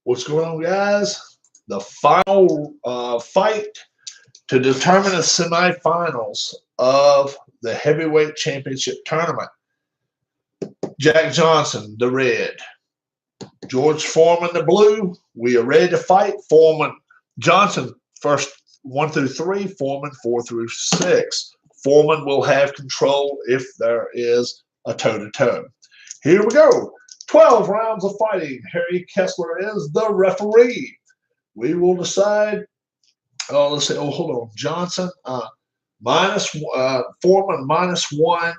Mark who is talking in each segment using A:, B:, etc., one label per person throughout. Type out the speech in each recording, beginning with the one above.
A: What's going on, guys? The final fight to determine the semifinals of the heavyweight championship tournament. Jack Johnson, the red. George Foreman, the blue. We are ready to fight. Foreman, Johnson, first 1 through 3. Foreman, 4 through 6. Foreman will have control if there is a toe-to-toe. Here we go. 12 rounds of fighting. Harry Kessler is the referee. We will decide. Oh, let's see. Oh, hold on. Johnson Foreman -1.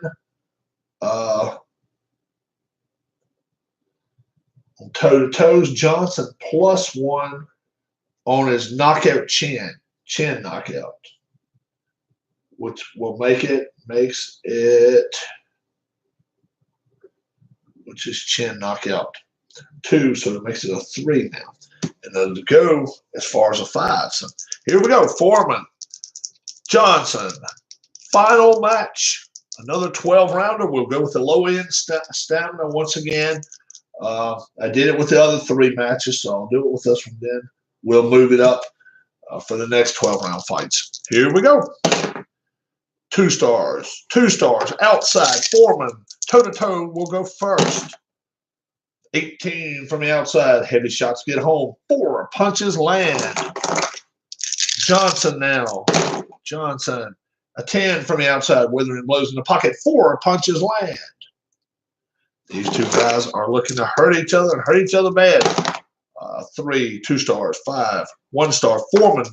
A: On toe-to-toes, Johnson +1 on his knockout chin knockout, which will makes it, which is chin knockout 2, so it makes it a 3 now. And then to go as far as a 5. So here we go. Foreman, Johnson, final match. Another 12-rounder. We'll go with the low-end stamina once again. I did it with the other 3 matches, so I'll do it with this one then. We'll move it up for the next 12-round fights. Here we go. 2 stars. 2 stars. Outside, Foreman. Toe-to-toe will go first. 18 from the outside. Heavy shots get home. 4 punches land. Johnson now. Johnson. A 10 from the outside. Withering blows in the pocket. 4 punches land. These 2 guys are looking to hurt each other and hurt each other bad. 3, 2 stars. 5, 1 star. Foreman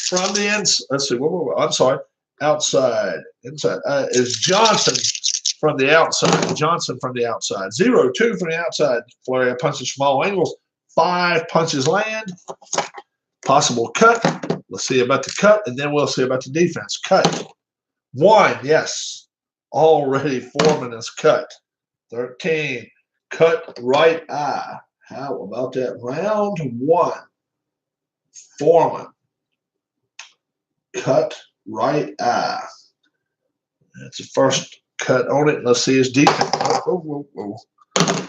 A: from the inside. Let's see. I'm sorry. Outside. Inside. Is Johnson from the outside. Johnson from the outside. 0, 2 from the outside. Flurry of punches from all angles. 5 punches land. Possible cut. Let's see about the cut, and then we'll see about the defense. Cut. 1. Yes. Already Foreman is cut. 13. Cut right eye. How about that? Round 1. Foreman. Cut right eye. That's the first cut on it. Let's see his defense.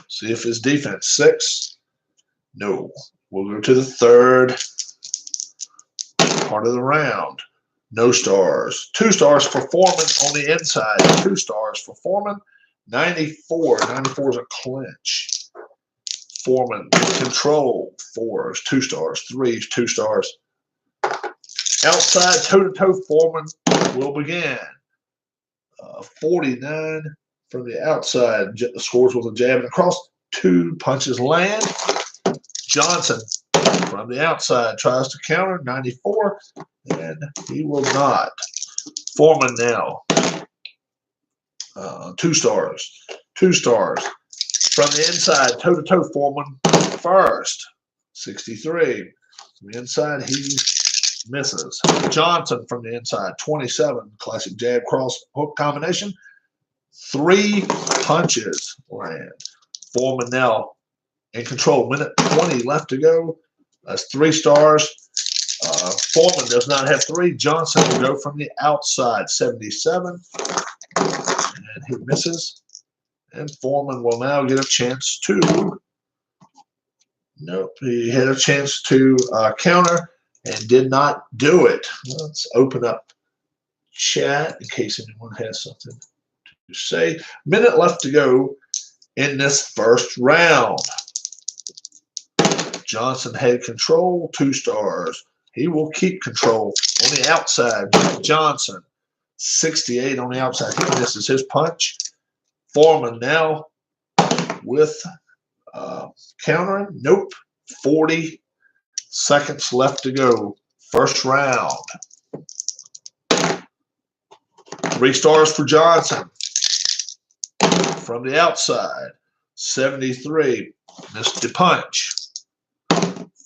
A: See if his defense. 6. No. We'll go to the 3rd part of the round. No stars. 2 stars for Foreman on the inside. 2 stars for Foreman. 94. 94 is a clinch. Foreman control. 4s, 2 stars. 3s, 2 stars. Outside toe-to-toe, Foreman will begin. 49 from the outside. Scores with a jab and a cross. 2 punches land. Johnson from the outside tries to counter. 94, and he will not. Foreman now. 2 stars. 2 stars. From the inside, toe-to-toe, Foreman first. 63. From the inside, he misses. Johnson from the inside, 27. Classic jab cross hook combination. 3 punches land. Foreman now in control. Minute 20 left to go. That's 3 stars. Foreman does not have 3. Johnson will go from the outside, 77. And he misses. And Foreman will now get a chance to. Nope, he had a chance to counter and did not do it. Let's open up chat in case anyone has something to say. Minute left to go in this first round. Johnson had control, 2 stars. He will keep control on the outside. Johnson, 68 on the outside. He misses his punch. Foreman now with countering. Nope. 40 seconds left to go. First round. 3 stars for Johnson. From the outside. 73. Missed the punch.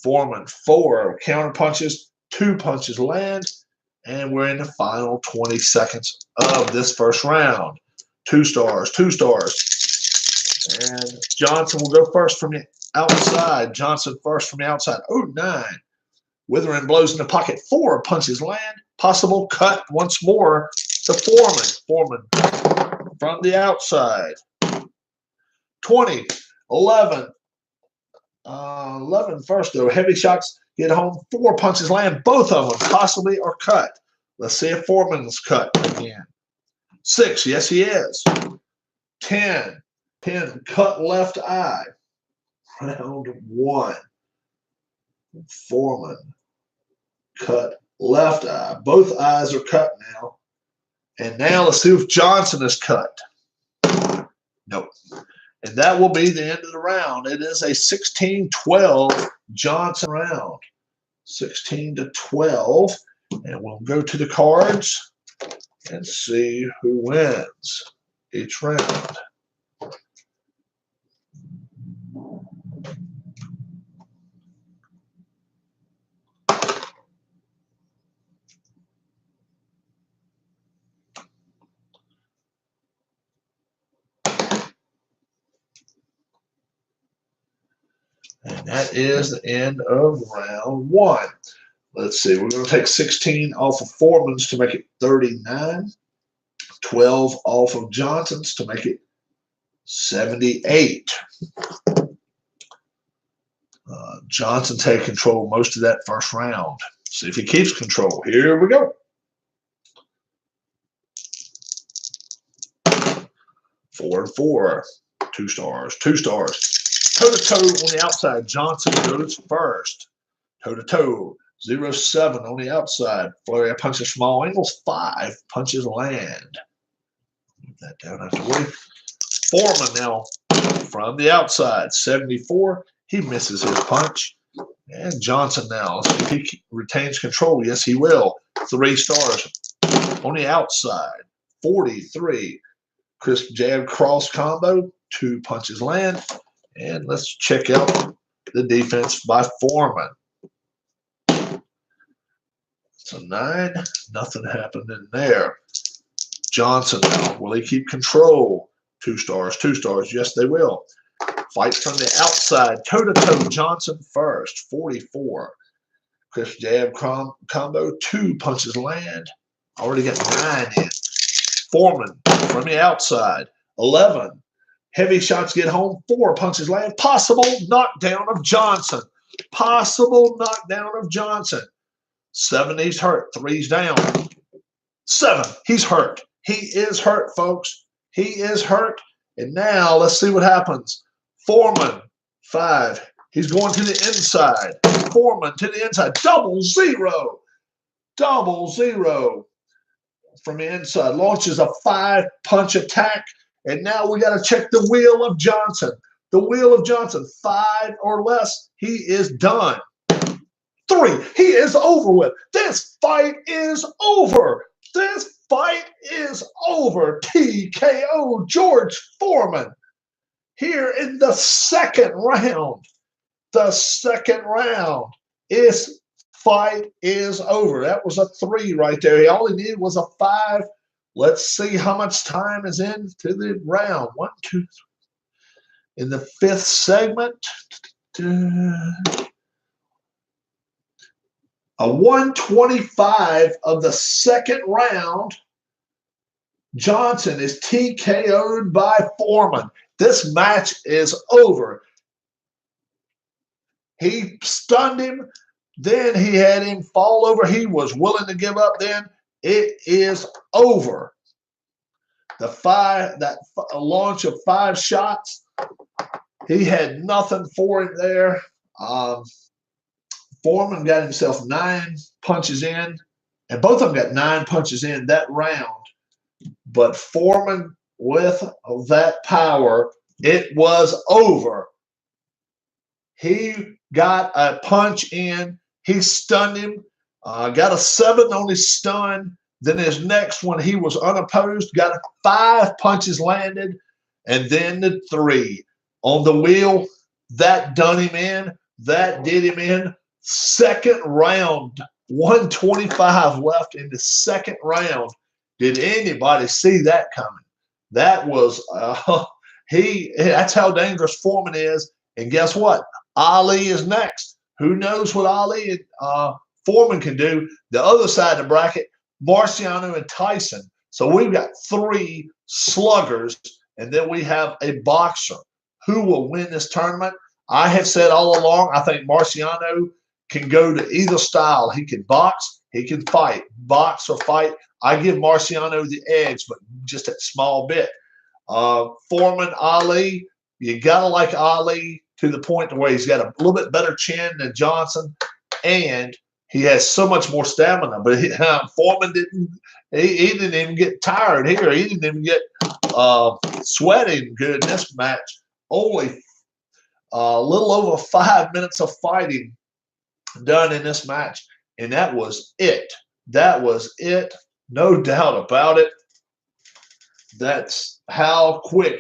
A: Foreman, 4 counter punches. 2 punches land. And we're in the final 20 seconds of this first round. 2 stars. 2 stars. And Johnson will go first from the outside. Johnson first from the outside. 9. Withering blows in the pocket. 4 punches land. Possible cut once more to Foreman. Foreman from the outside. 20, 11, 11 first, though. Heavy shots get home. 4 punches land. Both of them possibly are cut. Let's see if Foreman's cut again. 6, yes, he is. 10, cut left eye. Round 1. Foreman, cut left eye. Both eyes are cut now. And now let's see if Johnson is cut. Nope. And that will be the end of the round. It is a 16-12 Johnson round. 16-12. And we'll go to the cards and see who wins each round. And that is the end of round 1. Let's see. We're going to take 16 off of Foreman's to make it 39. 12 off of Johnson's to make it 78. Johnson take control most of that first round. See if he keeps control. Here we go. 4-4. 2 stars. 2 stars. Toe-to-toe on the outside. Johnson goes first. Toe-to-toe. 0-7 on the outside. Flurry of punches, small angles. 5 punches land. Move that down out of the way. Foreman now from the outside. 74. He misses his punch. And Johnson now. Let's see if he retains control. Yes, he will. 3 stars on the outside. 43. Crisp jab cross combo. 2 punches land. And let's check out the defense by Foreman. So 9, nothing happened in there. Johnson now, will he keep control? 2 stars, 2 stars. Yes, they will. Fights from the outside, toe-to-toe. Johnson first, 44. Crisp jab combo, 2 punches land. Already got 9 in. Foreman from the outside, 11. Heavy shots get home, 4 punches land. Possible knockdown of Johnson. Possible knockdown of Johnson. 7, he's hurt. 3's down. 7, he's hurt. He is hurt, folks. He is hurt. And now let's see what happens. Foreman, 5. He's going to the inside. Foreman to the inside. 0-0. 0-0 from the inside. Launches a 5-punch attack. And now we got to check the wheel of Johnson. The wheel of Johnson, 5 or less. He is done. 3, he is over with. This fight is over. This fight is over. TKO George Foreman here in the second round. The second round. This fight is over. That was a 3 right there. He only needed was a 5. Let's see how much time is into the round. 1, 2, 3. In the 5th segment, a 125 of the second round. Johnson is TKO'd by Foreman. This match is over. He stunned him. Then he had him fall over. He was willing to give up then. It is over. That launch of 5 shots, he had nothing for him there. Foreman got himself 9 punches in, and both of them got 9 punches in that round. But Foreman, with that power, it was over. He got a punch in. He stunned him. Got a 7 on his stun. Then his next one, he was unopposed. Got 5 punches landed. And then the 3. On the wheel, that done him in. That did him in. Second round. 125 left in the second round. Did anybody see that coming? That was, that's how dangerous Foreman is. And guess what? Ali is next. Who knows what Ali Foreman can do? The other side of the bracket, Marciano and Tyson. So we've got 3 sluggers, and then we have a boxer. Who will win this tournament? I have said all along, I think Marciano can go to either style. He can box, he can fight, box or fight. I give Marciano the edge, but just a small bit. Foreman, Ali, you gotta like Ali to the point to where he's got a little bit better chin than Johnson, and he has so much more stamina. But Foreman didn't. He didn't even get tired here. He didn't even get sweating good in this match. Only a little over 5 minutes of fighting done in this match, and that was it. That was it. No doubt about it. That's how quick.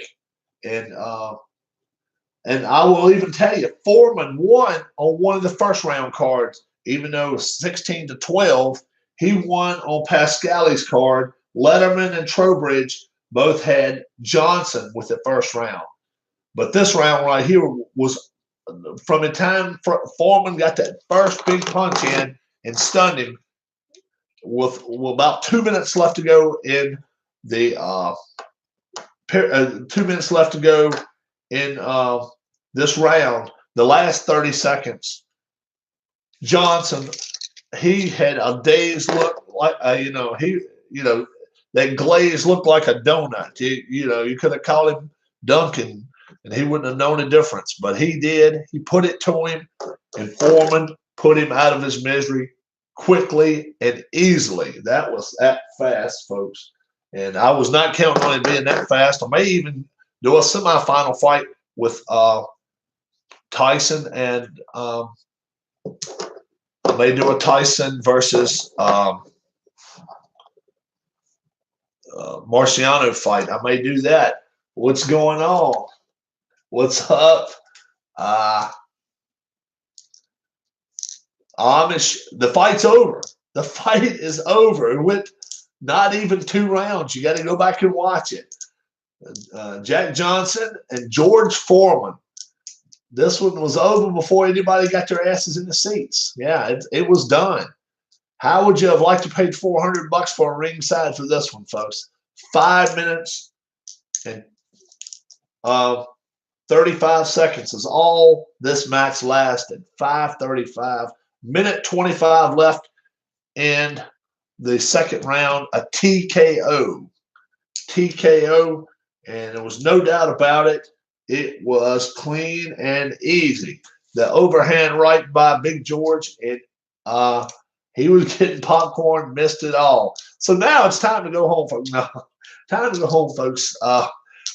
A: And I will even tell you, Foreman won on one of the first round cards, even though it was 16-12. He won on Pascali's card. Letterman and Trowbridge both had Johnson with the first round. But this round right here was from the time Foreman got that first big punch in and stunned him with about 2 minutes left to go in the 2 minutes left to go in this round. The last 30 seconds, Johnson, he had a dazed look, like that glaze looked like a donut. You could have called him Duncan, and he wouldn't have known the difference. But he did. He put it to him, and Foreman put him out of his misery quickly and easily. That was that fast, folks. And I was not counting on it being that fast. I may even do a semifinal fight with Tyson, and I may do a Tyson versus Marciano fight. I may do that. What's going on? What's up? Amish, the fight's over. The fight is over. It went not even 2 rounds. You got to go back and watch it. Jack Johnson and George Foreman. This one was over before anybody got their asses in the seats. Yeah, it was done. How would you have liked to pay $400 for a ringside for this one, folks? 5 minutes and 35 seconds is all this match lasted. 5:35. Minute 25 left in the second round. A TKO. TKO, and there was no doubt about it. It was clean and easy. The overhand right by Big George, and he was getting popcorn, missed it all. So now it's time to go home, folks. No, time to go home, folks.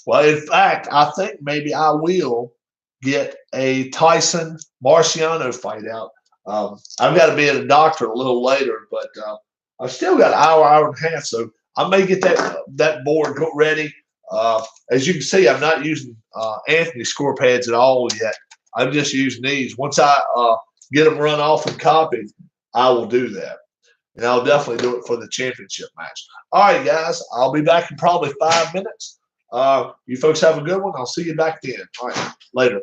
A: Well, in fact, I think maybe I will get a Tyson Marciano fight out. I've got to be at a doctor a little later, but I've still got an hour and a half, so I may get that board ready. As you can see, I'm not using Anthony score pads at all yet. I'm just using these. Once I get them run off and copied, I will do that. And I'll definitely do it for the championship match. All right, guys. I'll be back in probably 5 minutes. You folks have a good one. I'll see you back then. All right. Later.